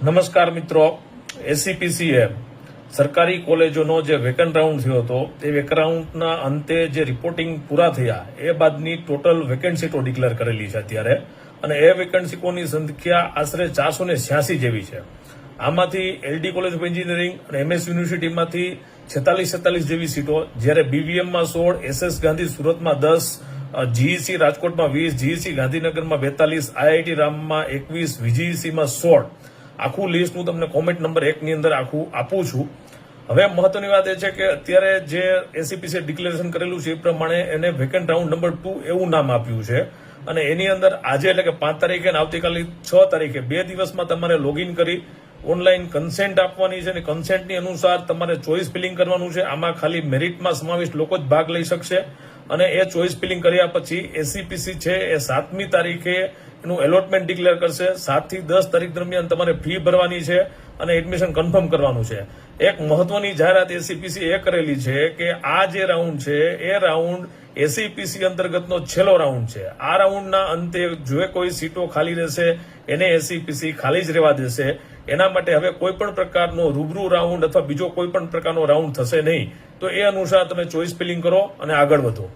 નમસ્કાર મિત્રો, એસીપીસીએ સરકારી કોલેજોનો જે વેકન્ટ રાઉન્ડ થયો હતો તે વેકન્ટ રાઉન્ડના અંતે જે રિપોર્ટિંગ પૂરા થયા એ બાદની ટોટલ વેકેન્ટ સીટો ડિક્લેર કરેલી છે અત્યારે, અને એ વેકન્ટ સીટોની સંખ્યા આશરે 486 જેવી છે. આમાંથી એલડી કોલેજ ઓફ એન્જિનિયરિંગ અને એમએસ યુનિવર્સિટીમાંથી 46 જેવી સીટો, જ્યારે બીવીએમમાં 16, એસએસ ગાંધી સુરતમાં 10, જીઈસી રાજકોટમાં 20, જીઈસી ગાંધીનગરમાં 42, આઈઆઈટી રામમાં 21, વીજીઈસીમાં 16. આખું લિસ્ટ હું તમને કોમેન્ટ નંબર 1 ની અંદર આખું આપું છું. હવે મહત્વની વાત એ છે કે અત્યારે જે એસીપીસી ડિક્લેરેશન કરેલું છે એ પ્રમાણે એને વેકન્ટ રાઉન્ડ નંબર 2 એવું નામ આપ્યું છે, અને એની અંદર આજે એટલે કે 5 તારીખે અને આવતીકાલે 6 તારીખે 2 દિવસમાં તમારે લોગિન કરી ઓનલાઈન કન્સેન્ટ આપવાની છે, અને કન્સેન્ટની અનુસાર તમારે ચોઇસ ફિલિંગ કરવાનું છે. આમાં ખાલી મેરિટમાં સમાવિષ્ટ લોકો જ ભાગ લઈ શકશે, અને એ ચોઇસ ફિલિંગ કર્યા પછી એસીપીસી છે એ 7મી તારીખે એનું એલોટમેન્ટ ડિક્લેર કરશે. 7 થી 10 તારીખ દરમિયાન તમારે ફી ભરવાની છે અને એડમિશન કન્ફર્મ કરવાનું છે. એક મહત્વની જાહેરાત એસીપીસી એ કરેલી છે કે આ જે રાઉન્ડ છે એ રાઉન્ડ એસીપીસી અંતર્ગતનો છેલ્લો રાઉન્ડ છે. આ રાઉન્ડના અંતે જો કોઈ સીટો ખાલી રહેશે એને એસીપીસી ખાલી જ રહેવા દેશે. એના માટે હવે કોઈ પણ પ્રકારનો રૂબરૂ રાઉન્ડ અથવા બીજો કોઈ પણ પ્રકારનો રાઉન્ડ થશે નહીં. તો એ અનુસાર તમે ચોઇસ ફિલિંગ કરો અને આગળ વધો.